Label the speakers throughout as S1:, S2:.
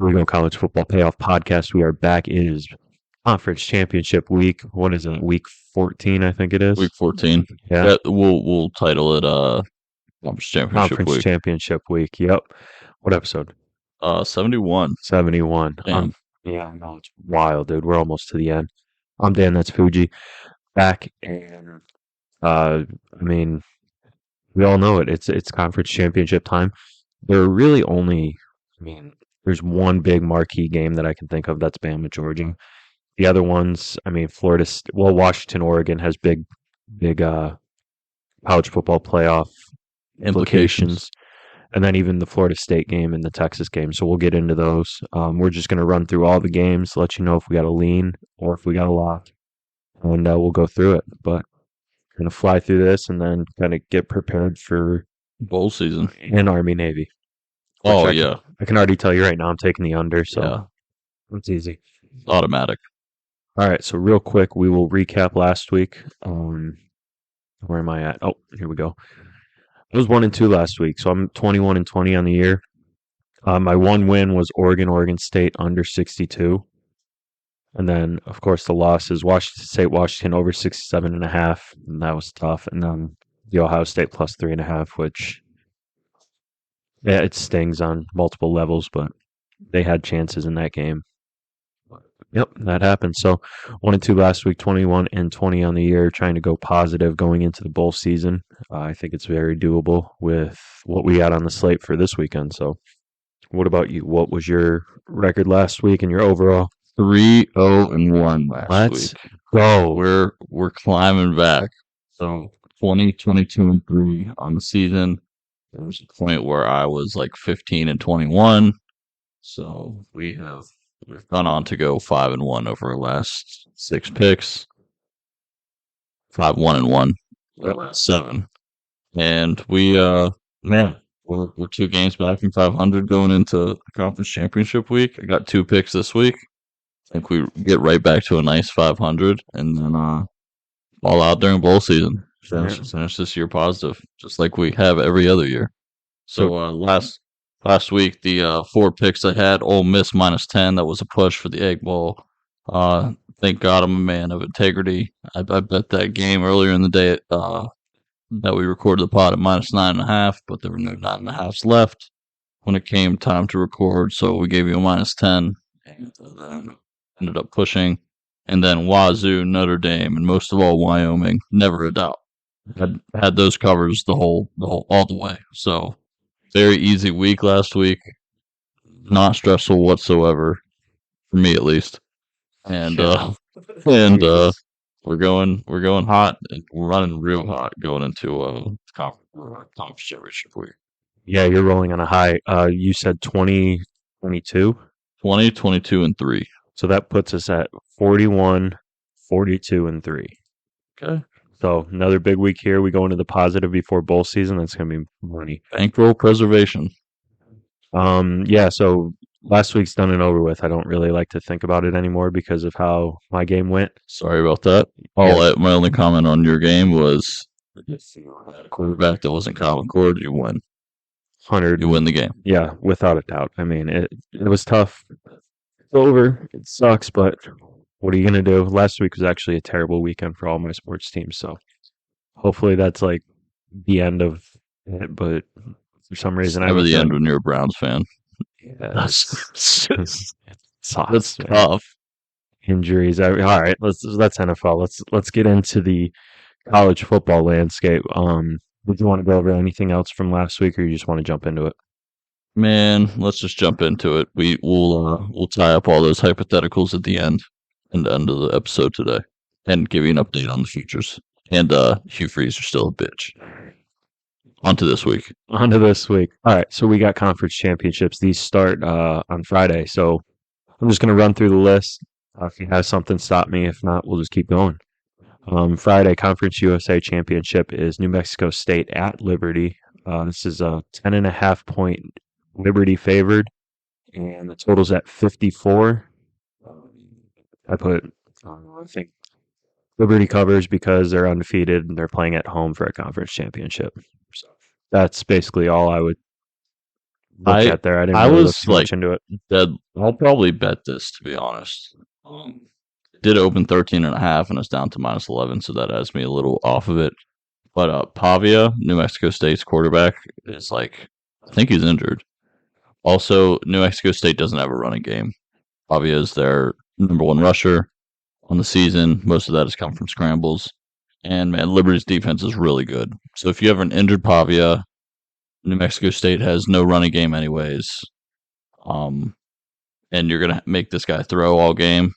S1: Here we go, College Football Payoff Podcast. We are back. It is Conference Championship Week. What is it? Week 14, I think it is.
S2: Week 14.
S1: Yeah.
S2: We'll title it Conference Championship
S1: Conference
S2: Week.
S1: Championship Week. Yep. What episode?
S2: 71.
S1: 71.
S2: Damn.
S1: Yeah, I know. It's wild, dude. We're almost to the end. I'm Dan. That's Fuji. Back, and we all know it. It's Conference Championship time. There are really only, there's one big marquee game that I can think of. That's Bama, Georgia. The other ones, Washington, Oregon has big college football playoff implications. And then even the Florida State game and the Texas game. So we'll get into those. We're just going to run through all the games, let you know if we got a lean or if we got a lock. And we'll go through it. But we're going to fly through this and then kind of get prepared for
S2: bowl season
S1: and Army-Navy.
S2: Oh,
S1: I can already tell you right now I'm taking the under, so
S2: yeah.
S1: It's easy.
S2: Automatic.
S1: All right, so real quick, we will recap last week. Where am I at? Oh, here we go. I was 1-2 last week, so I'm 21-20 on the year. My one win was Oregon State under 62. And then, of course, the loss is Washington over 67.5, and that was tough. And then the Ohio State plus 3.5, which, yeah, it stings on multiple levels, but they had chances in that game. Yep, that happened. So 1-2 last week, 21-20 on the year, trying to go positive going into the bowl season. I think it's very doable with what we got on the slate for this weekend. So what about you? What was your record last week and your overall?
S2: 3-0-1 last week.
S1: Let's go.
S2: We're climbing back. So 22-3 on the season. There was a point where I was like 15-21. So we've gone on to go 5-1 over our last 6 picks. 5-1-1. Last 7. And we're 2 games back from 500 going into Conference Championship Week. I got 2 picks this week. I think we get right back to a nice 500 and then all out during bowl season. Finish this year positive, just like we have every other year. So last week, the 4 picks I had, Ole Miss -10. That was a push for the Egg Bowl. Thank God I'm a man of integrity. I bet that game earlier in the day that we recorded the pod at -9.5, but there were no 9.5s left when it came time to record. So we gave you a -10 and then ended up pushing. And then Wazoo, Notre Dame, and most of all Wyoming, never a doubt. Had those covers all the way. So very easy week last week. Not stressful whatsoever, for me at least. And we're going hot. We're running real hot going into conference championship week.
S1: Yeah, you're rolling on a high. You said 20, 22?
S2: 20, 22, and 3.
S1: So that puts us at 41, 42, and 3.
S2: Okay.
S1: So another big week here. We go into the positive before bowl season. That's going to be money.
S2: Bankroll preservation.
S1: Yeah, so last week's done and over with. I don't really like to think about it anymore because of how my game went.
S2: Sorry about that. My only comment on your game was if you had a quarterback that wasn't Colin Cord, you win.
S1: 100.
S2: You win the game.
S1: Yeah, without a doubt. I mean, it was tough. It's over. It sucks, but what are you going to do? Last week was actually a terrible weekend for all my sports teams, so hopefully that's like the end of it, but for some reason
S2: it's never the end when you're a Browns fan.
S1: Yeah,
S2: That's
S1: man.
S2: tough.
S1: Injuries. All right, that's NFL. Let's get into the college football landscape. Would you want to go over anything else from last week, or you just want to jump into it?
S2: Man, let's just jump into it. We'll tie up all those hypotheticals at the end and the end of the episode today, and give you an update on the futures. And Hugh Freeze are still a bitch. On to this week.
S1: All right, so we got conference championships. These start on Friday, so I'm just going to run through the list. If you have something, stop me. If not, we'll just keep going. Friday, Conference USA Championship is New Mexico State at Liberty. This is a 10.5 point Liberty favored, and the total's at 54. I think Liberty covers because they're undefeated and they're playing at home for a conference championship. So that's basically all I would look
S2: I
S1: at there. I didn't
S2: I
S1: really look
S2: was
S1: too much into it.
S2: dead. I'll probably bet this, to be honest. It did open 13.5, and it's down to -11, so that has me a little off of it. But Pavia, New Mexico State's quarterback, is like, I think he's injured. Also, New Mexico State doesn't have a running game. Pavia is their number one rusher on the season. Most of that has come from scrambles. And man, Liberty's defense is really good. So if you have an injured Pavia, New Mexico State has no running game anyways. Um, and you're gonna make this guy throw all game.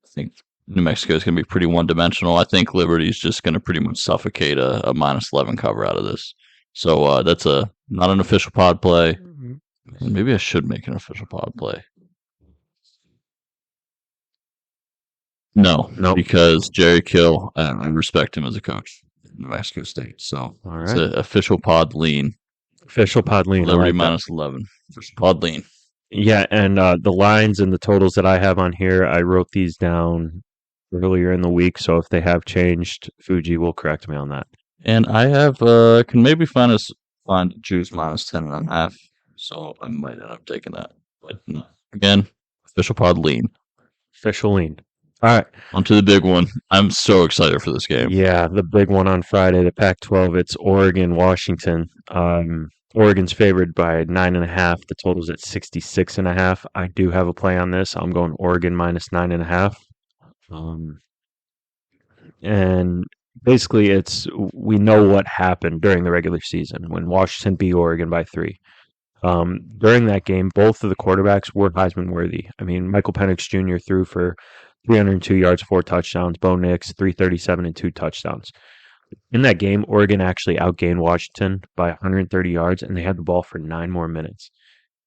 S2: I think New Mexico is gonna be pretty one dimensional. I think Liberty's just gonna pretty much suffocate a -11 cover out of this. So that's a not an official pod play.
S1: Mhm.
S2: Maybe I should make an official pod play. No,
S1: Nope.
S2: because Jerry Kill, I respect him as a coach in New Mexico State. So
S1: All
S2: it's
S1: right.
S2: an official pod lean.
S1: Official pod lean. I
S2: Liberty
S1: like that.
S2: -11. Official pod lean.
S1: Yeah, and the lines and the totals that I have on here, I wrote these down earlier in the week. So if they have changed, Fuji will correct me on that.
S2: And I have can maybe find juice -10.5. So I might end up taking that. But no. Again, official pod lean.
S1: Official lean. All right.
S2: On to the big one. I'm so excited for this game.
S1: Yeah, the big one on Friday, the Pac-12. It's Oregon, Washington. Oregon's favored by 9.5. The total's at 66.5. I do have a play on this. I'm going Oregon -9.5. Um, and basically, we know what happened during the regular season when Washington beat Oregon by 3. During that game, both of the quarterbacks were Heisman worthy. I mean, Michael Penix Jr. threw for 302 yards, 4 touchdowns. Bo Nix, 337 and 2 touchdowns. In that game, Oregon actually outgained Washington by 130 yards, and they had the ball for 9 more minutes.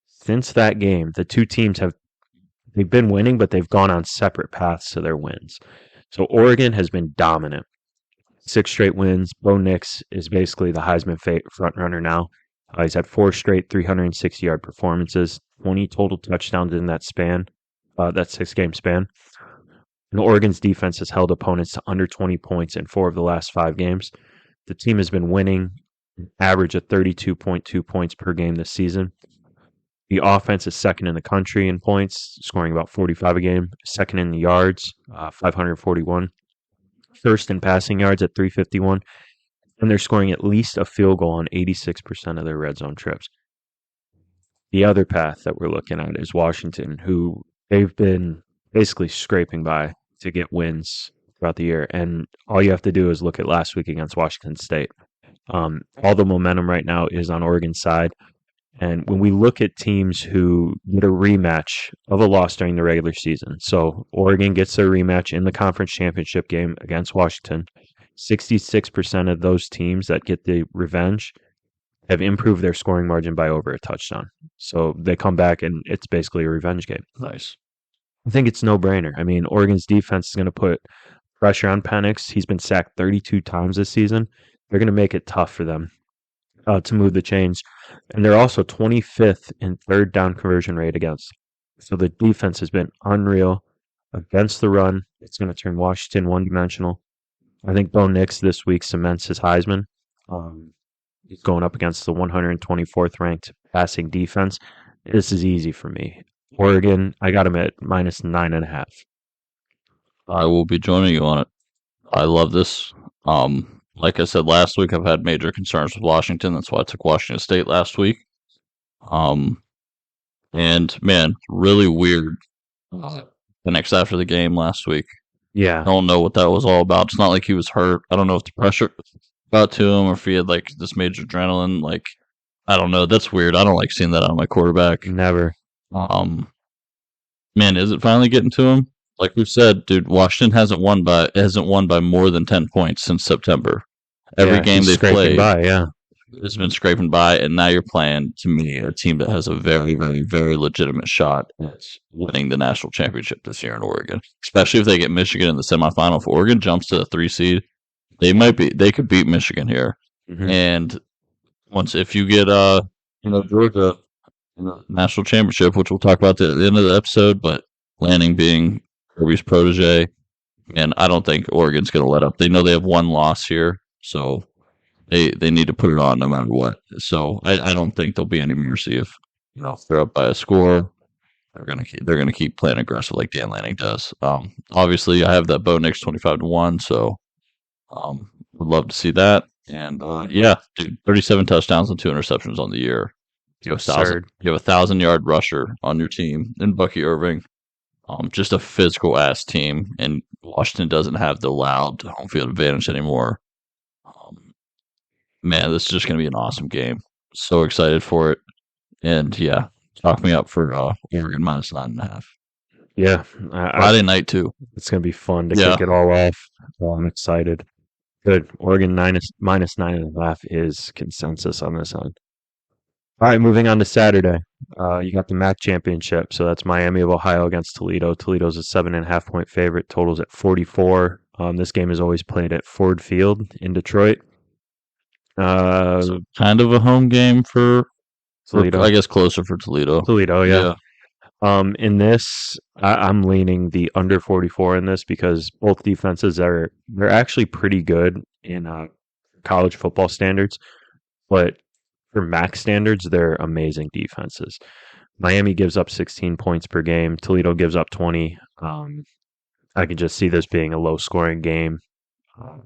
S1: Since that game, the two teams they've been winning, but they've gone on separate paths to their wins. So Oregon has been dominant. 6 straight wins. Bo Nix is basically the Heisman front runner now. He's had 4 straight 360-yard performances, 20 total touchdowns in that span, that 6-game span. And Oregon's defense has held opponents to under 20 points in 4 of the last 5 games. The team has been winning an average of 32.2 points per game this season. The offense is second in the country in points, scoring about 45 a game. Second in the yards, 541. First in passing yards at 351. And they're scoring at least a field goal on 86% of their red zone trips. The other path that we're looking at is Washington, who they've been basically scraping by to get wins throughout the year. And all you have to do is look at last week against Washington State. All the momentum right now is on Oregon's side. And when we look at teams who get a rematch of a loss during the regular season, so Oregon gets their rematch in the conference championship game against Washington, 66% of those teams that get the revenge have improved their scoring margin by over a touchdown. So they come back and it's basically a revenge game.
S2: Nice.
S1: I think it's no brainer. I mean, Oregon's defense is going to put pressure on Penix. He's been sacked 32 times this season. They're going to make it tough for them to move the chains. And they're also 25th in third down conversion rate against. So the defense has been unreal against the run. It's going to turn Washington one-dimensional. I think Bo Nix this week cements his Heisman. He's going up against the 124th ranked passing defense. This is easy for me. Oregon, I got him at -9.5.
S2: I will be joining you on it. I love this. Like I said last week, I've had major concerns with Washington. That's why I took Washington State last week. And man, really weird. The next after the game last week. I
S1: Yeah,
S2: don't know what that was all about. It's not like he was hurt. I don't know if the pressure got to him or if he had like this major adrenaline. Like, I don't know. That's weird. I don't like seeing that on my quarterback.
S1: never.
S2: Man, is it finally getting to him? Like we've said, dude, Washington hasn't won by more than 10 points since September. Every
S1: Yeah,
S2: game
S1: he's
S2: they've
S1: scraping
S2: played
S1: by, yeah.
S2: has been scraping by, and now you're playing, to me, a team that has a very, very, very legitimate shot at winning the national championship this year in Oregon. Especially if they get Michigan in the semifinal. If Oregon jumps to the 3 seed, they could beat Michigan here.
S1: Mhm.
S2: And if you get Georgia in the national championship, which we'll talk about at the end of the episode, but Lanning being Kirby's protege, and I don't think Oregon's going to let up. They know they have one loss here, so they need to put it on no matter what. So I don't think there'll be any mercy if they're up by a score, they're gonna keep playing aggressive like Dan Lanning does. Obviously, I have that Bo Nix 25-1, so would love to see that. And yeah, dude, 37 touchdowns and 2 interceptions on the year.
S1: Absurd.
S2: You have 1,000-yard rusher on your team in Bucky Irving. Just a physical ass team, and Washington doesn't have the loud home field advantage anymore. Um, Man, this is just going to be an awesome game. So excited for it, and yeah, talk me up for Oregon minus 9.5.
S1: Yeah,
S2: Friday night too.
S1: it's going to be fun to
S2: Yeah,
S1: kick it all off. Well, I'm excited. Good. Oregon minus 9.5 is consensus on this one. All right, moving on to Saturday. You got the MAC championship, so that's Miami of Ohio against Toledo. Toledo's a 7.5 point favorite. Totals at 44. This game is always played at Ford Field in Detroit.
S2: so kind of a home game for
S1: Toledo.
S2: I guess closer for Toledo.
S1: Toledo, yeah.
S2: Yeah.
S1: In this, I'm leaning the under 44 in this because both defenses they're actually pretty good in college football standards, but for MAC standards, they're amazing defenses. Miami gives up 16 points per game. Toledo gives up 20. I can just see this being a low scoring game. Uh,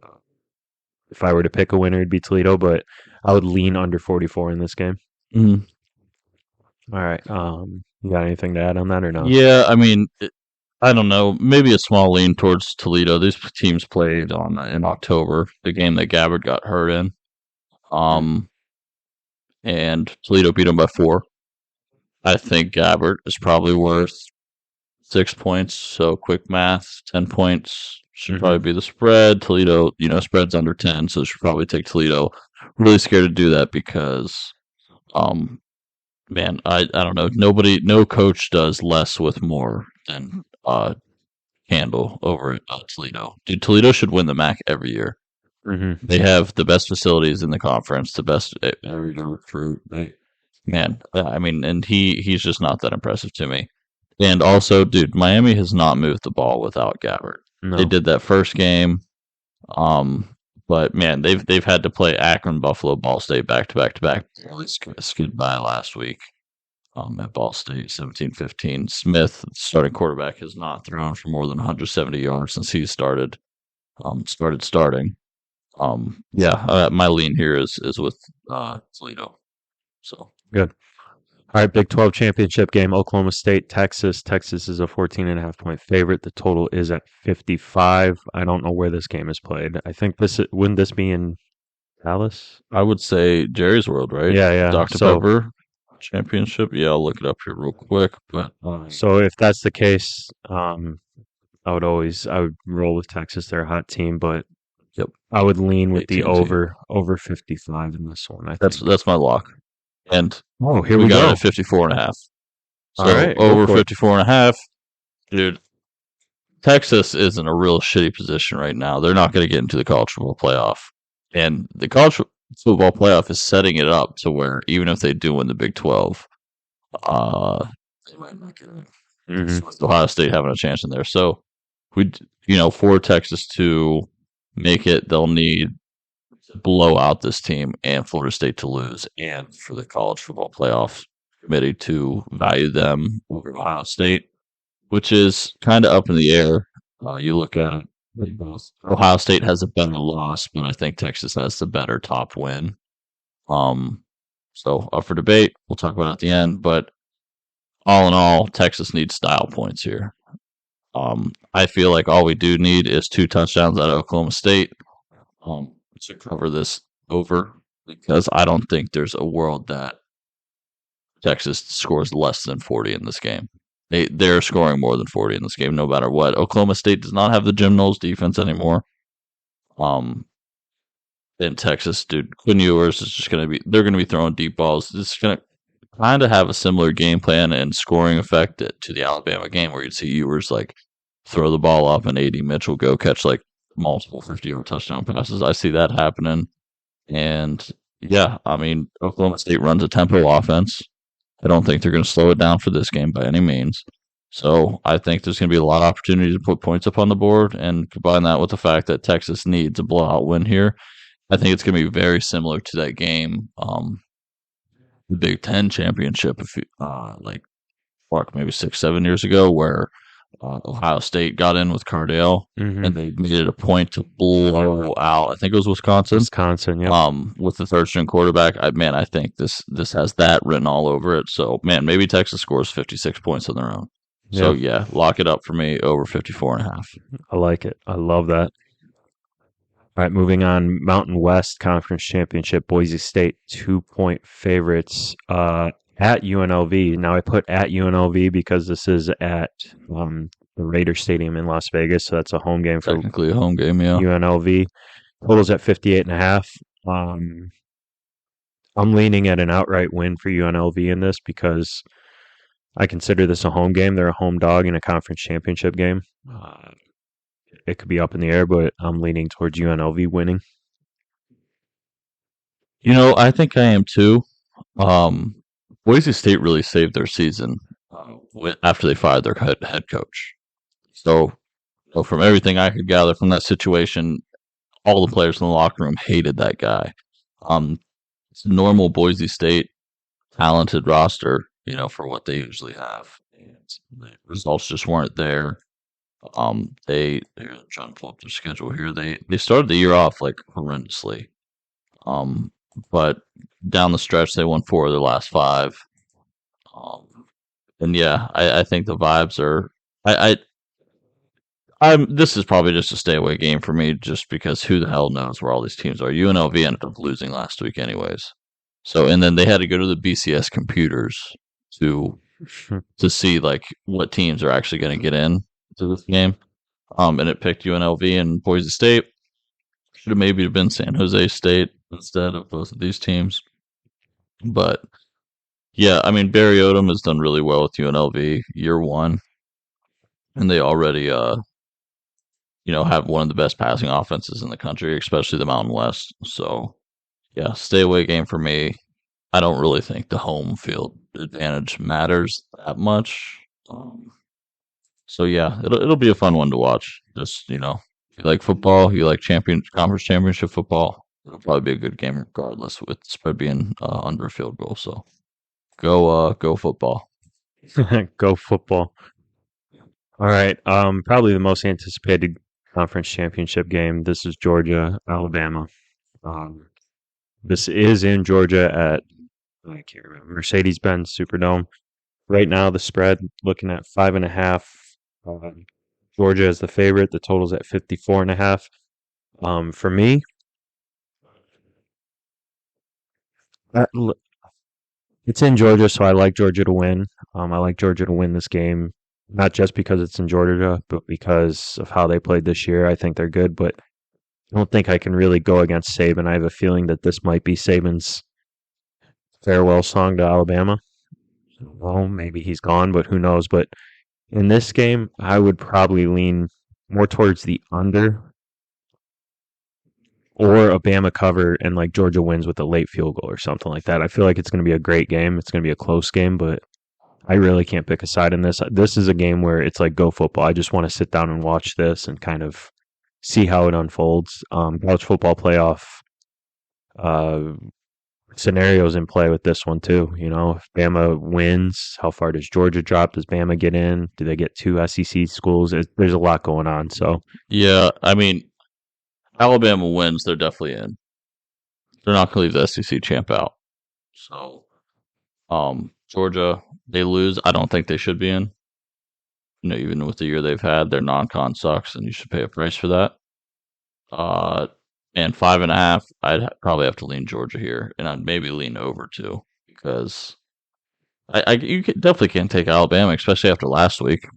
S1: if I were to pick a winner, it'd be Toledo, but I would lean under 44 in this game.
S2: Mhm.
S1: All right. You got anything to add on that or no?
S2: Yeah, I mean, I don't know. Maybe a small lean towards Toledo. These teams played on in October, the game that Gabbard got hurt in. Um, and Toledo beat them by 4. I think Gabbard is probably worth 6 points. So quick math, 10 points should probably be the spread. Toledo, spread's under 10, so should probably take Toledo. Really scared to do that because, um, man, I don't know. No coach does less with more than Handle over at Toledo. Dude, Toledo should win the MAC every year.
S1: Mm-hmm.
S2: They have the best facilities in the conference, the best recruit. Man, I mean, and he's just not that impressive to me. And also, dude, Miami has not moved the ball without Gabbard.
S1: No.
S2: They did that first game, but man, they've had to play Akron, Buffalo, Ball State back to back to back. Really skid by last week. At Ball State, 17-15. Smith, starting quarterback, has not thrown for more than 170 yards since he started starting. Yeah, my lean here is with Toledo. So
S1: Good. All right, Big 12 championship game, Oklahoma State, Texas. Texas is a 14.5 point favorite. The total is at 55. I don't know where this game is played. I think wouldn't this be in Dallas?
S2: I would say Jerry's World, right?
S1: Yeah, yeah.
S2: Dr.
S1: So,
S2: Pepper championship. Yeah, I'll look it up here real quick. But
S1: so if that's the case, I would roll with Texas. They're a hot team, but
S2: yep,
S1: I would lean with the
S2: AT&T.
S1: over 55 in this one. I
S2: That's
S1: think.
S2: that's my lock. And
S1: Oh, here
S2: we
S1: we
S2: got
S1: go.
S2: it at 54.5. So
S1: All right, go
S2: over
S1: for it.
S2: 54.5, dude. Texas is in a real shitty position right now. They're not going to get into the college football playoff, and the college football playoff is setting it up to where even if they do win the Big 12, they might not get it.
S1: Mhm.
S2: With Ohio State having a chance in there. So for Texas to make it, they'll need to blow out this team and Florida State to lose, and for the college football playoff committee to value them over Ohio State, which is kind of up in the air. You look at it, Ohio State has a better loss, but I think Texas has the better top win. So up for debate. We'll talk about it at the end, but all in all, Texas needs style points here. I feel like all we do need is 2 touchdowns out of Oklahoma State to cover this over, because I don't think there's a world that Texas scores less than 40 in this game. They're scoring more than 40 in this game, no matter what. Oklahoma State does not have the Jim Knowles defense anymore. In Texas, dude, Quinn Ewers is just they're going to be throwing deep balls. It's going to kind of have a similar game plan and scoring effect to the Alabama game, where you'd see Ewers like throw the ball up and AD Mitchell go catch like multiple 50-yard touchdown passes. I see that happening. And yeah, I mean, Oklahoma State runs a tempo offense. I don't think they're going to slow it down for this game by any means. So I think there's going to be a lot of opportunities to put points up on the board, and combine that with the fact that Texas needs a blowout win here. I think it's going to be very similar to that game the Big Ten championship, like fuck, maybe 6, 7 years ago, where Ohio State got in with Cardale,
S1: Hmm.
S2: and they made it a point to blow out. I think it was Wisconsin.
S1: Wisconsin, yep.
S2: With the third string quarterback. I think this has that written all over it. So man, maybe Texas scores 56 points on their own. So
S1: Yeah,
S2: yeah, lock it up for me over 54.5.
S1: I like it. I love that. All right, moving on. Mountain West Conference Championship, Boise State 2-point favorites at UNLV. Now I put at UNLV because this is at the Raider Stadium in Las Vegas, so that's a home game for
S2: Technically a home game, yeah.
S1: UNLV. Totals at 58.5. I'm leaning at an outright win for UNLV in this because I consider this a home game. They're a home dog in a conference championship game. It could be up in the air, but I'm leaning towards UNLV winning.
S2: I think I am too. Um, Boise State really saved their season after they fired their head coach. So from everything I could gather from that situation, all the players in the locker room hated that guy. Um, it's a normal Boise State talented roster, for what they usually have. And the results just weren't there. They're trying to pull up their schedule here. They started the year off like horrendously. But down the stretch they won 4 of their last 5. Um, and yeah, I think the vibes are. This is probably just a stay away game for me, just because who the hell knows where all these teams are. UNLV ended up losing last week, anyways. So, and then they had to go to the BCS computers to to see like what teams are actually going to get in to this game. And it picked UNLV and Boise State. Should have maybe been San Jose State instead of both of these teams. But yeah, I mean Barry Odom has done really well with UNLV year one, and they already have one of the best passing offenses in the country, especially the Mountain West. So yeah, stay away game for me. I don't really think the home field advantage matters that much. So yeah, it'll be a fun one to watch. Just if you like football, you like conference championship football. It'll probably be a good game regardless, with the spread being under a field goal. So go football.
S1: Go football. All right. Probably the most anticipated conference championship game. This is Georgia, Alabama. Um, this is in Georgia at, I can't remember, Mercedes-Benz Superdome. Right now, the spread looking at 5.5. Georgia is the favorite. The total's at 54.5. For me, that, it's in Georgia, so I like Georgia to win. I like Georgia to win this game, not just because it's in Georgia, but because of how they played this year. I think they're good, but I don't think I can really go against Saban. I have a feeling that this might be Saban's farewell song to Alabama. Well, maybe he's gone, but who knows? But in this game, I would probably lean more towards the under or a Bama cover and like Georgia wins with a late field goal or something like that. I feel like it's going to be a great game. It's going to be a close game, but I really can't pick a side in this. This is a game where it's like go football. I just want to sit down and watch this and kind of see how it unfolds. College football playoff uh, scenarios in play with this one too. If Bama wins, how far does Georgia drop? Does Bama get in? Do they get 2 SEC schools? There's a lot going on. So
S2: Yeah, I mean Alabama wins, they're definitely in. They're not going to leave the SEC champ out. So Georgia, they lose. I don't think they should be in. Even with the year they've had, their non-con sucks, and you should pay a price for that. Uh, and 5.5, I'd probably have to lean Georgia here, and I'd maybe lean over too, because definitely can't take Alabama, especially after last week.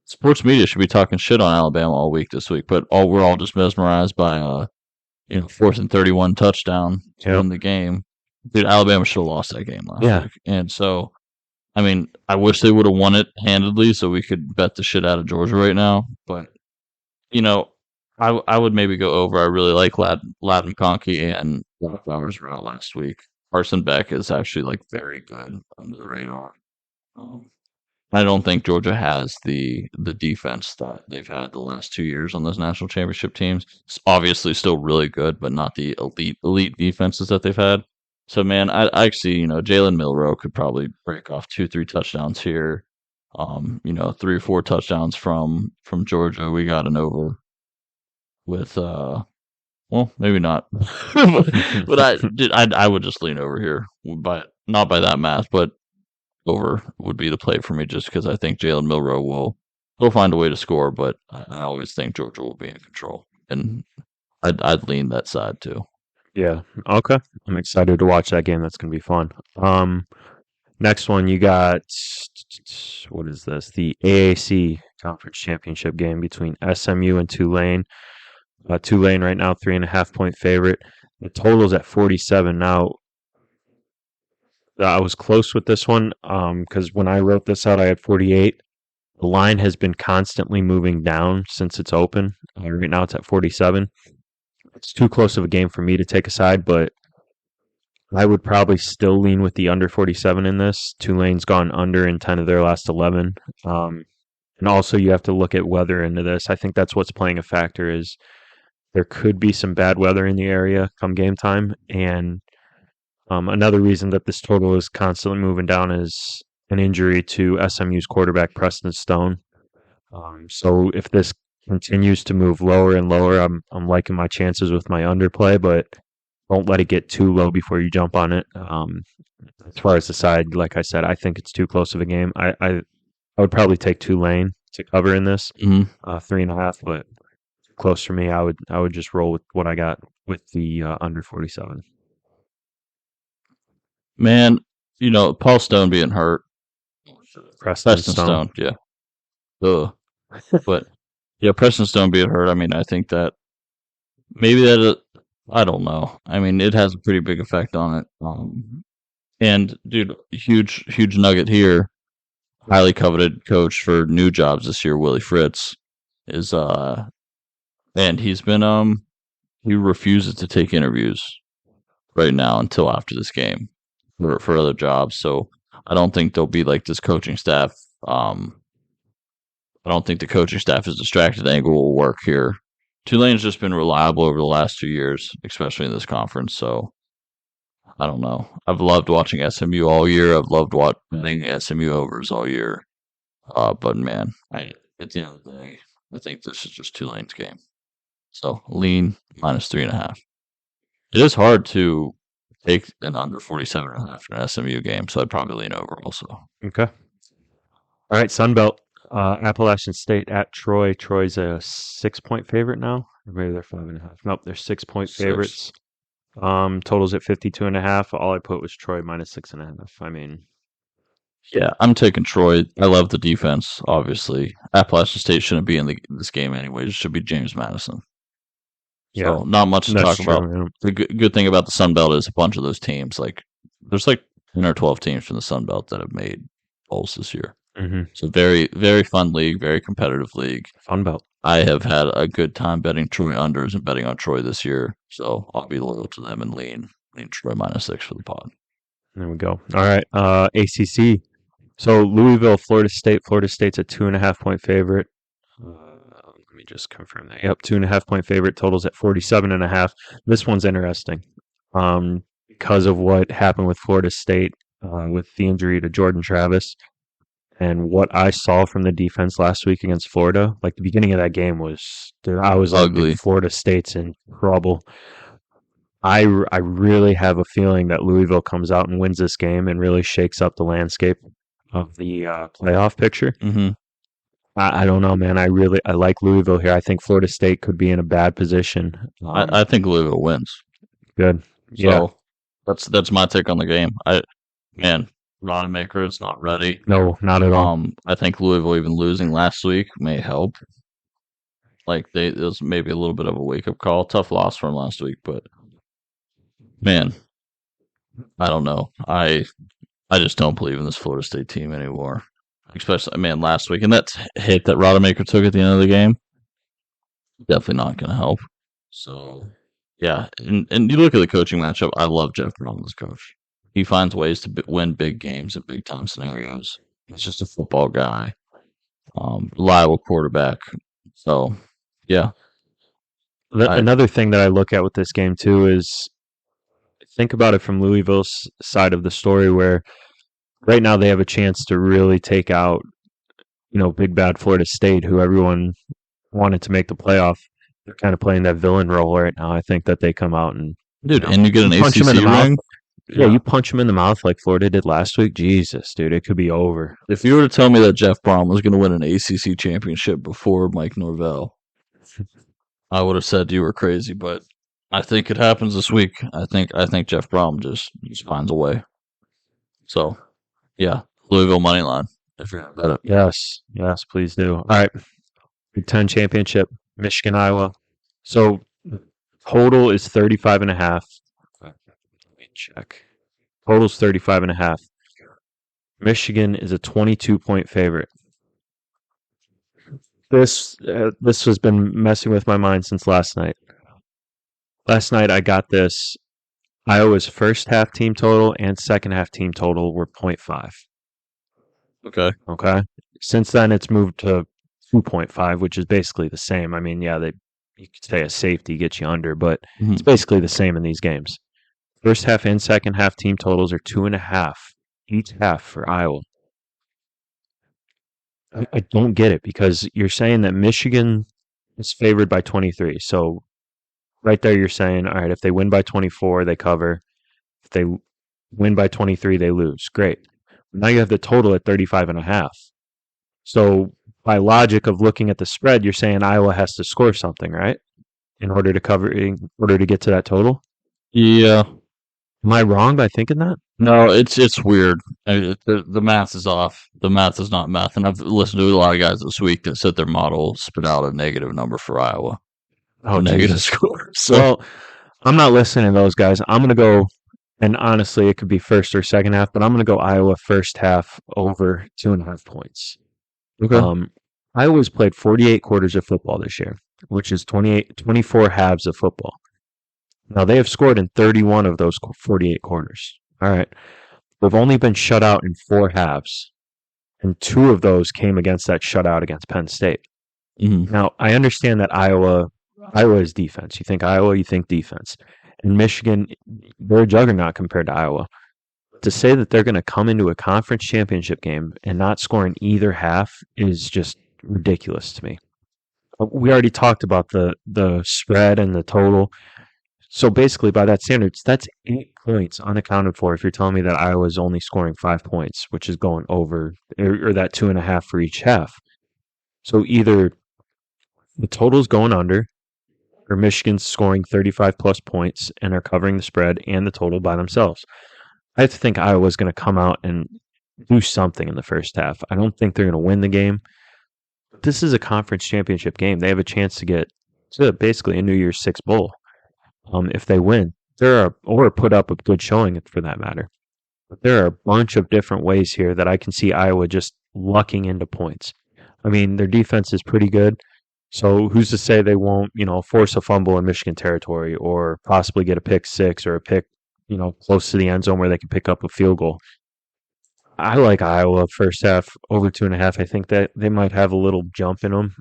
S2: Sports media should be talking shit on Alabama all week this week, but we're all just mesmerized by 4th and 31 touchdown to win the game. Dude, Alabama should have lost that game last week, and so. I mean, I wish they would have won it handedly so we could bet the shit out of Georgia right now. But, I would maybe go over. I really like Latin Conkey and Flowers were out last week. Carson Beck is actually like very good under the radar. I don't think Georgia has the defense that they've had the last 2 years on those national championship teams. It's obviously still really good, but not the elite defenses that they've had. So man, I see, Jalen Milroe could probably break off 2, 3 touchdowns here. 3 or 4 touchdowns from Georgia. We got an over with well, maybe not. But I would just lean over here. By not by that math, but over would be the play for me just because I think Jalen Milroe will find a way to score, but I always think Georgia will be in control. And I'd lean that side too.
S1: Yeah. Okay. I'm excited to watch that game. That's going to be fun. Next one, you got what is this? The AAC Conference Championship game between SMU and Tulane. Tulane right now 3.5 point favorite. The total's at 47. Now I was close with this one because when I wrote this out, I had 48. The line has been constantly moving down since it's open. Right now, it's at 47. It's too close of a game for me to take a side, but I would probably still lean with the under 47 in this. Tulane's gone under in 10 of their last 11. And also, you have to look at weather into this. I think that's what's playing a factor is there could be some bad weather in the area come game time. And another reason that this total is constantly moving down is an injury to SMU's quarterback, Preston Stone. So if this continues to move lower and lower, I'm liking my chances with my underplay, but don't let it get too low before you jump on it. As far as the side, like I said, I think it's too close of a game. I would probably take Tulane to cover in this 3.5, but close for me. I would just roll with what I got with the under 47.
S2: Man, Paul Stone being hurt.
S1: Preston
S2: Preston
S1: Stone.
S2: Stone, yeah. Ugh. But yeah, Preston Stone being hurt. I mean, I think that maybe that I don't know. I mean, it has a pretty big effect on it. And dude, huge nugget here. Highly coveted coach for new jobs this year, Willie Fritz, is and he's been he refuses to take interviews right now until after this game for other jobs. So I don't think there'll be like this coaching staff. I don't think the coaching staff is distracted. Angle will work here. Tulane's just been reliable over the last 2 years, especially in this conference. So I don't know. I've loved watching SMU all year. I've loved watching SMU overs all year. But man, at the end of the day, I think this is just Tulane's game. So lean -3.5. It is hard to take an under 47.5 in an SMU game, so I'd probably lean over also.
S1: Okay. All right, Sunbelt. Appalachian State at Troy. Troy's a 6 point favorite now. Or maybe they're 5.5. Nope, they're 6 point favorites. Totals at 52.5. All I put was Troy -6.5. I mean,
S2: Yeah, I'm taking Troy. I love the defense, obviously. Appalachian State shouldn't be in this game anyway. It should be James Madison.
S1: yeah,
S2: So not much to
S1: that's
S2: talk
S1: true.
S2: about.
S1: Yeah.
S2: The good thing about the Sun Belt is a bunch of those teams. Like there's like 10 or 12 teams from the Sun Belt that have made bowls this year.
S1: Mm-hmm.
S2: So very, very fun league, very competitive league.
S1: Fun Belt.
S2: I have had a good time betting Troy unders and betting on Troy this year. So I'll be loyal to them and lean Troy -6 for the pod.
S1: There we go. All right, ACC. So Louisville, Florida State. Florida State's a 2.5 point favorite. Let me just confirm that. Yep, 2.5 point favorite. Totals at 47.5. This one's interesting because of what happened with Florida State with the injury to Jordan Travis. And what I saw from the defense last week against Florida, like the beginning of that game was, dude, I was
S2: Ugly.
S1: like, Florida State's in trouble. I really have a feeling that Louisville comes out and wins this game and really shakes up the landscape of the playoff picture.
S2: Mm-hmm.
S1: I don't know, man. I like Louisville here. I think Florida State could be in a bad position.
S2: I think Louisville wins.
S1: Good. Yeah.
S2: So that's my take on the game. Rodemaker is not ready.
S1: No, not at all.
S2: I think Louisville even losing last week may help. Like it was maybe a little bit of a wake up call. Tough loss from last week, but man, I don't know. I just don't believe in this Florida State team anymore. Especially, last week and that hit that Rodemaker took at the end of the game, definitely not going to help. So, yeah, and you look at the coaching matchup. I love Jeff Brown as coach. He finds ways to win big games in big time scenarios. He's just a football guy, reliable quarterback. So, yeah.
S1: Another thing that I look at with this game too is think about it from Louisville's side of the story, where right now they have a chance to really take out, big bad Florida State, who everyone wanted to make the playoff. They're kind of playing that villain role right now. I think that they come out and
S2: Dude, and you get
S1: you
S2: an
S1: punch them in the
S2: ACC
S1: mouth.
S2: ring.
S1: Yeah,
S2: Yeah.
S1: you punch them in the mouth like Florida did last week. Jesus, dude, it could be over.
S2: If you were to tell me that Jeff Brom was going to win an ACC championship before Mike Norvell, I would have said you were crazy. But I think it happens this week. I think Jeff Brom just finds a way. So yeah, Louisville money line. If you're gonna bet it.
S1: Yes, please do. All right, Big Ten championship, Michigan, Iowa. So total is 35 and a half. Let me check. Total's 35 and a half. Michigan is a 22-point favorite. This has been messing with my mind since last night. Last night I got this. Iowa's first half team total and second half team total were .5.
S2: Okay.
S1: Okay. Since then, it's moved to 2.5, which is basically the same. I mean, yeah, you could say a safety gets you under, but it's basically the same in these games. First half and second half team totals are 2.5 each half for Iowa. I don't get it, because you're saying that Michigan is favored by 23. So right there, you're saying, all right, if they win by 24, they cover. If they win by 23, they lose. Great. Now you have the total at 35 and a half. So by logic of looking at the spread, you're saying Iowa has to score something, right? In order to get to that total.
S2: Yeah.
S1: Am I wrong by thinking that?
S2: No, it's weird. The math is off. The math is not math, and I've listened to a lot of guys this week that said their model spit out a negative number for Iowa.
S1: Oh,
S2: A negative
S1: Jesus.
S2: score. So
S1: Well, I'm not listening to those guys. I'm going to go, and honestly, it could be first or second half, but I'm going to go Iowa first half over 2.5 points.
S2: okay.
S1: Iowa's played 48 quarters of football this year, which is 24 halves of football. Now, they have scored in 31 of those 48 quarters. All right. They've only been shut out in 4 halves, and 2 of those came against that shutout against Penn State.
S2: Mhm.
S1: Now, I understand that Iowa is defense. You think Iowa, you think defense. And Michigan, they're a juggernaut compared to Iowa. To say that they're going to come into a conference championship game and not score in either half is just ridiculous to me. We already talked about the spread and the total. So basically, by that standards, that's 8 points unaccounted for if you're telling me that Iowa's only scoring 5 points, which is going over, or that 2.5 for each half. So either the total's going under, or Michigan's scoring 35 plus points and are covering the spread and the total by themselves. I have to think Iowa's going to come out and do something in the first half. I don't think they're going to win the game. But this is a conference championship game. They have a chance to get to basically a New Year's Six bowl if they win. Or put up a good showing for that matter. But there are a bunch of different ways here that I can see Iowa just lucking into points. I mean, their defense is pretty good. So who's to say they won't, force a fumble in Michigan territory or possibly get a pick six or a pick, close to the end zone where they can pick up a field goal. I like Iowa first half over 2.5. I think that they might have a little jump in them.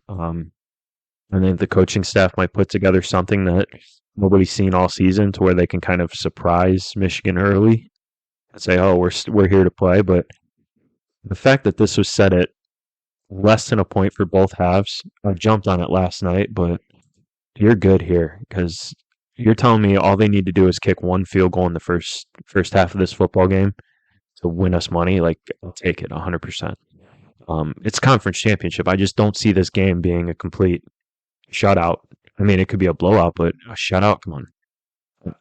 S1: I think the coaching staff might put together something that nobody's seen all season to where they can kind of surprise Michigan early and say, "Oh, we're here to play." But the fact that this was set at less than a point for both halves, I jumped on it last night, but you're good here because you're telling me all they need to do is kick one field goal in the first half of this football game to win us money. Like, I'll take it 100%. It's conference championship. I just don't see this game being a complete shutout. I mean, it could be a blowout, but a shutout, come on.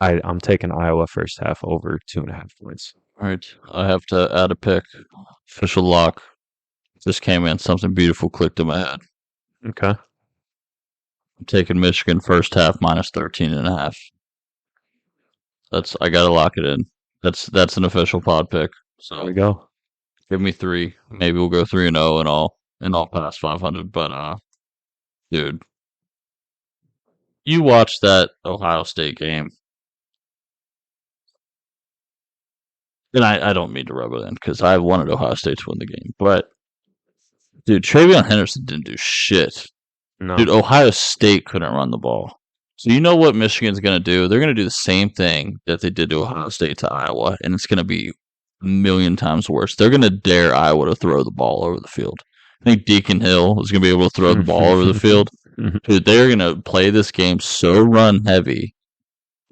S1: I'm taking Iowa first half over 2.5 points.
S2: All right. I have to add a pick. Official lock. This came in. Something beautiful clicked in my head.
S1: Okay.
S2: I'm taking Michigan first half minus 13.5. I gotta lock it in. That's an official pod pick.
S1: There we
S2: So
S1: go.
S2: give me 3. Maybe we'll go 3-0 and all past 500. But dude, you watched that Ohio State game, and I don't mean to rub it in because I wanted Ohio State to win the game, but dude, Travion Henderson didn't do shit.
S1: No.
S2: Dude, Ohio State couldn't run the ball. So you know what Michigan's going to do? They're going to do the same thing that they did to Ohio State to Iowa, and it's going to be a million times worse. They're going to dare Iowa to throw the ball over the field. I think Deacon Hill is going to be able to throw the ball over the field. Dude, they're going to play this game so run heavy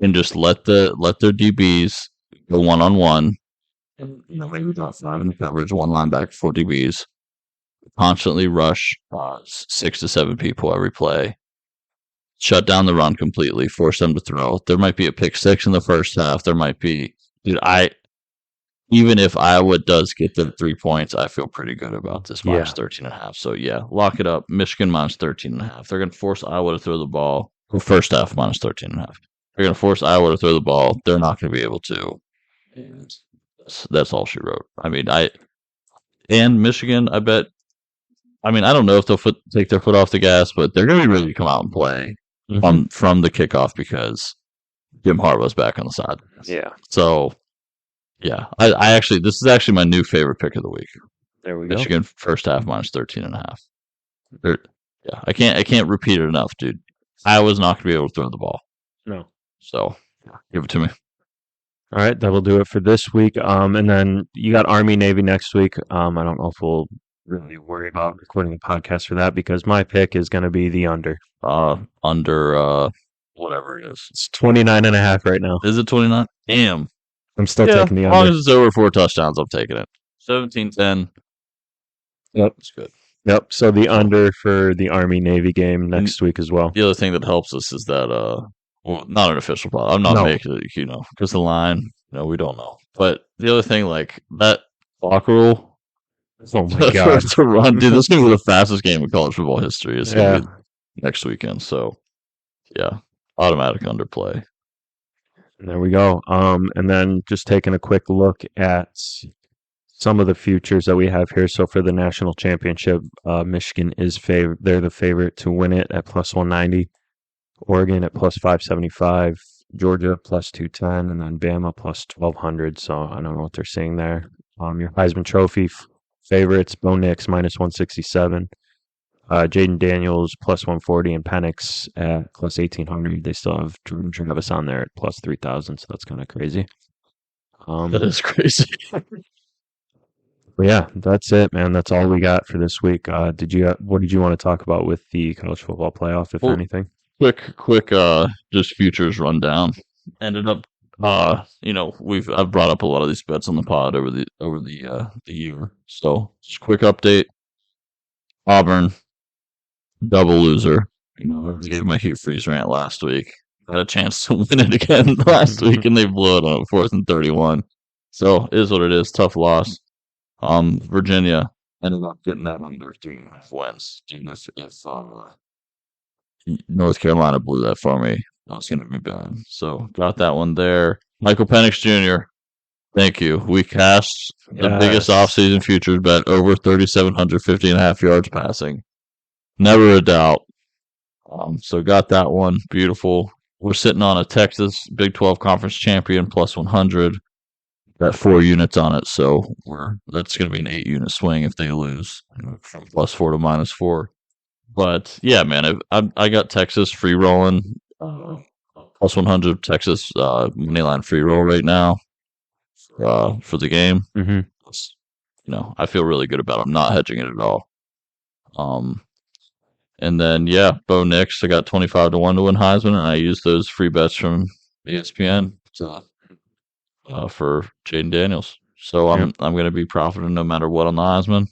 S2: and just let their DBs go one on one. And maybe about five in the coverage, one linebacker, four DBs. Constantly rush 6 to 7 people every play. Shut down the run completely, force them to throw. There might be a pick six in the first half. There might be, dude. Even if Iowa does get the 3 points, I feel pretty good about this minus 13.5. So yeah, lock it up. Michigan minus 13.5. They're going to force Iowa to throw the ball. First half minus 13.5. They're going to force Iowa to throw the ball. They're not going to be able to. And that's all she wrote. I mean, and Michigan, I bet. I mean, I don't know if they'll take their foot off the gas, but they're going to be ready to come out and play from the kickoff because Jim Harbaugh's back on the side.
S1: Yeah.
S2: So, yeah, I actually, this is actually my new favorite pick of the week.
S1: There we go.
S2: Michigan first half minus 13.5. Yeah, I can't repeat it enough, dude. Iowa's not going to be able to throw the ball.
S1: No.
S2: So, give it to me.
S1: All right, that'll do it for this week. And then you got Army Navy next week. I don't know if we'll really worry about recording a podcast for that because my pick is going to be the under.
S2: Under whatever it is.
S1: It's 29.5 right now.
S2: Is it 29? Damn.
S1: I'm still taking the
S2: under. As long as it's over 4 touchdowns, I'm taking it. 17-10.
S1: Yep.
S2: That's good.
S1: Yep. So the under for the Army Navy game next week as well.
S2: The other thing that helps us is that well, not an official pod. I'm not making it, because the line, we don't know. But the other thing, like that clock rule.
S1: Oh my god!
S2: To run, dude, this is gonna be the fastest game in college football history. It's gonna be next weekend. So, yeah, automatic underplay.
S1: There we go. And then just taking a quick look at some of the futures that we have here. So for the national championship, Michigan is favored. They're the favorite to win it at plus 190. Oregon at plus 575. Georgia plus 210, and then Bama plus 1200. So I don't know what they're seeing there. Your Heisman Trophy favorites: Bo Nix minus 167. Jaden Daniels plus 140 and Penix at plus 1800. They still have Jordan Travis on there at plus 3000, so that's kind of crazy.
S2: That is crazy.
S1: But yeah, that's it, man. That's all we got for this week. What did you want to talk about with the college football playoff, if anything?
S2: Quick, just futures rundown. Ended up, I've brought up a lot of these bets on the pod over the year. So just quick update. Auburn, double loser. I gave my Hugh Freeze rant last week. Had a chance to win it again last week, and they blew it on 4th and 31. So it is what it is. Tough loss. Virginia ended up getting that under 3.5 wins. If North Carolina blew that for me, I was going to be bad. So got that one there. Michael Penix Jr., thank you. We cashed the biggest offseason futures bet over 3,750.5 yards passing. Never a doubt. So got that one. Beautiful. We're sitting on a Texas Big 12 Conference champion plus 100. Got 4 units on it, so that's going to be an 8-unit swing if they lose, from plus 4 to minus 4. But yeah, man, I got Texas free rolling plus 100 Texas moneyline free roll right now for the game.
S1: Mm-hmm.
S2: I feel really good about it. I'm not hedging it at all. And then Bo Nix, I got 25 to 1 to win Heisman, and I used those free bets from ESPN for Jaden Daniels. So I'm going to be profiting no matter what on the Heisman.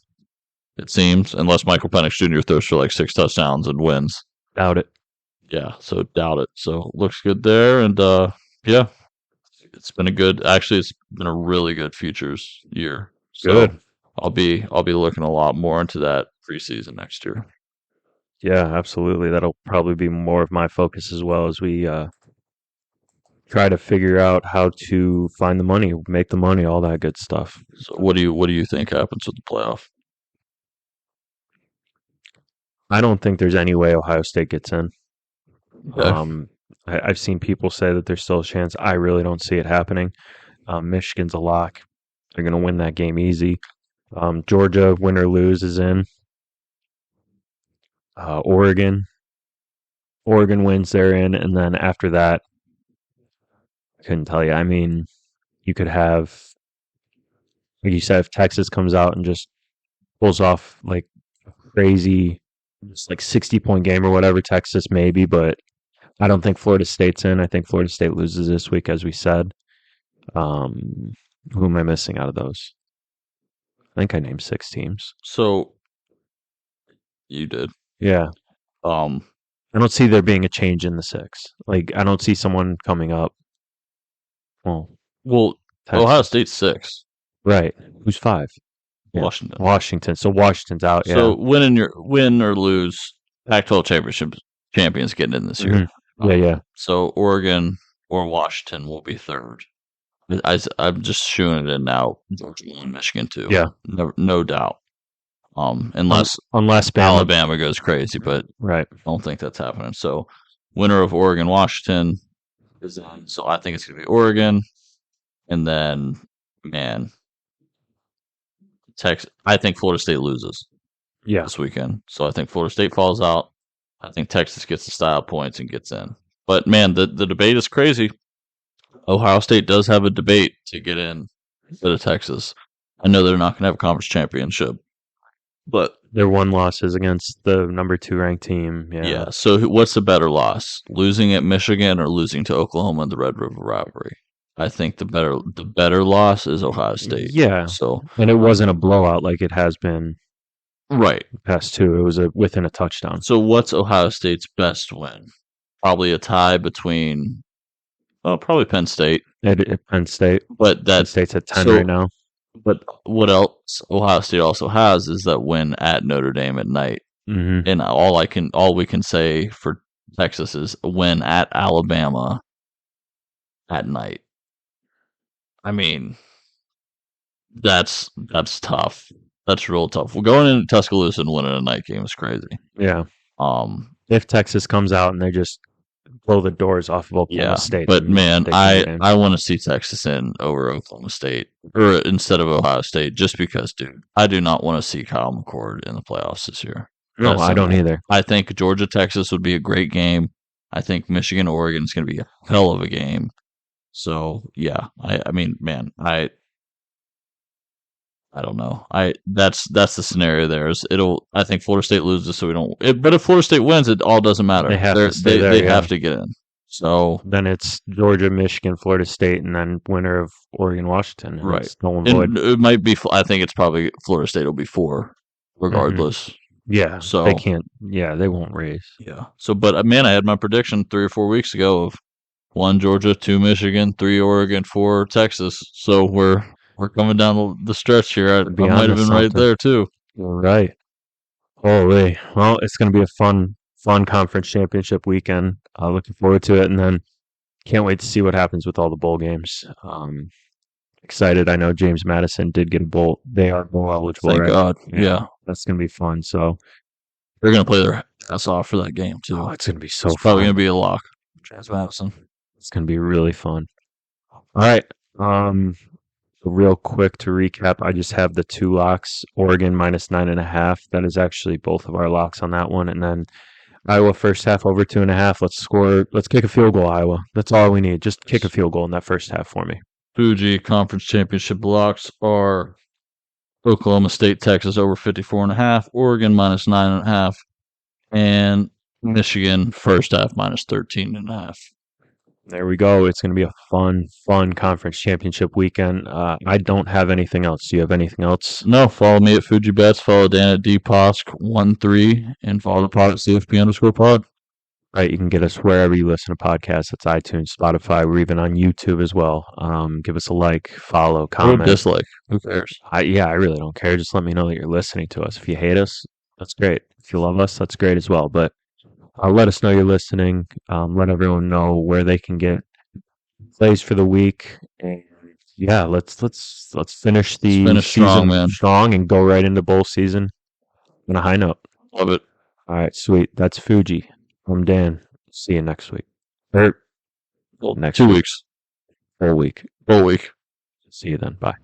S2: It seems, unless Michael Penix Jr. throws for like 6 touchdowns and wins.
S1: Doubt it.
S2: Yeah, so doubt it. So looks good there, and it's been it's been a really good futures year. So
S1: good.
S2: I'll be looking a lot more into that preseason next year.
S1: Yeah, absolutely. That'll probably be more of my focus as well as we try to figure out how to find the money, make the money, all that good stuff.
S2: So what do you think happens with the playoff?
S1: I don't think there's any way Ohio State gets in.
S2: Okay.
S1: I've seen people say that there's still a chance. I really don't see it happening. Michigan's a lock. They're going to win that game easy. Georgia, win or lose, is in. Oregon, Oregon wins, they're in, and then after that, I couldn't tell you. I mean, you could have, like you said, if Texas comes out and just pulls off like crazy, just like 60-point game or whatever, Texas maybe, but I don't think Florida State's in. I think Florida State loses this week, as we said. Um, who am I missing out of those? I think I named 6 teams.
S2: So you did.
S1: Yeah.
S2: Um,
S1: I don't see there being a change in the 6. Like, I don't see someone coming up. Well,
S2: well,
S1: Texas.
S2: Ohio State's 6.
S1: Right. Who's 5? Yeah.
S2: Washington.
S1: Washington. So Washington's out. Yeah.
S2: So win or lose, Pac-12 championship champions getting in this year.
S1: Yeah.
S2: So Oregon or Washington will be third. I'm just shooing it in now. Georgia and Michigan too.
S1: Yeah.
S2: No doubt. Unless
S1: Bama.
S2: Alabama goes crazy, but
S1: right.
S2: I don't think that's happening. So winner of Oregon Washington is in. So I think it's gonna be Oregon, and then Texas. I think Florida State loses this weekend. So I think Florida State falls out. I think Texas gets the style points and gets in. But man, the debate is crazy. Ohio State does have a debate to get in instead of Texas. I know they're not going to have a conference championship, but
S1: their one loss is against the number 2 ranked team.
S2: Yeah. So what's the better loss? Losing at Michigan or losing to Oklahoma in the Red River rivalry? I think the better loss is Ohio State.
S1: Yeah.
S2: So
S1: and it wasn't a blowout like it has been.
S2: Right.
S1: The past 2. It was within a touchdown.
S2: So what's Ohio State's best win? Probably a tie between, probably Penn State.
S1: Penn State.
S2: But
S1: Penn State's at 10 right now.
S2: But what else Ohio State also has is that win at Notre Dame at night.
S1: Mm-hmm.
S2: And all we can say for Texas is a win at Alabama at night. I mean, that's tough. That's real tough. We're going into Tuscaloosa and winning a night game is crazy.
S1: Yeah. If Texas comes out and they just blow the doors off of Oklahoma State.
S2: But man, I want to see Texas in over Oklahoma State or instead of Ohio State, just because, dude, I do not want to see Kyle McCord in the playoffs this year.
S1: No, I don't either.
S2: I think Georgia Texas would be a great game. I think Michigan Oregon is going to be a hell of a game. So yeah, I mean, man, I don't know. That's the scenario there. I think Florida State loses, so we don't. But if Florida State wins, it all doesn't matter.
S1: They have to stay there.
S2: They have to get in. So
S1: then it's Georgia, Michigan, Florida State, and then winner of Oregon, Washington.
S2: Right.
S1: And
S2: it might be. I think it's probably Florida State will be 4, regardless.
S1: Mm-hmm. Yeah. So they can't. Yeah, they won't raise.
S2: Yeah. So, but man, I had my prediction 3 or 4 weeks ago of 1 Georgia, 2 Michigan, 3 Oregon, 4 Texas. So we're coming down the stretch here. I might have been right there too.
S1: Right. Holy. Well, it's going to be a fun conference championship weekend. Looking forward to it, and then can't wait to see what happens with all the bowl games. Excited. I know James Madison did get a bowl. They are bowl eligible.
S2: Thank God. Yeah.
S1: That's going to be fun. So
S2: they're going to play their ass off for that game too.
S1: Oh, it's going to be so
S2: it's probably going to be a lock. James Madison.
S1: It's going to be really fun. All right. Real quick to recap, I just have the 2 locks. Oregon -9.5. That is actually both of our locks on that one. And then Iowa first half over 2.5. Let's kick a field goal, Iowa. That's all we need. Just kick a field goal in that first half for me.
S2: Fuji Conference Championship locks are Oklahoma State, Texas over 54.5, Oregon -9.5, and Michigan first half -13.5.
S1: There we go. It's going to be a fun conference championship weekend. I don't have anything else. Do you have anything else?
S2: No. Follow me at Fuji Bets. Follow Dan at DPosk13, and follow the pod at CFP_pod.
S1: Right. You can get us wherever you listen to podcasts. It's iTunes, Spotify. We're even on YouTube as well. Give us a like, follow, comment.
S2: Or dislike. Who cares?
S1: I really don't care. Just let me know that you're listening to us. If you hate us, that's great. If you love us, that's great as well. But let us know you're listening. Let everyone know where they can get plays for the week. And yeah, let's finish the season strong and go right into bowl season on a high note.
S2: Love it.
S1: All right, sweet. That's Fuji. I'm Dan. See you next week.
S2: Next 2 weeks.
S1: Whole week.
S2: Whole week.
S1: See you then. Bye.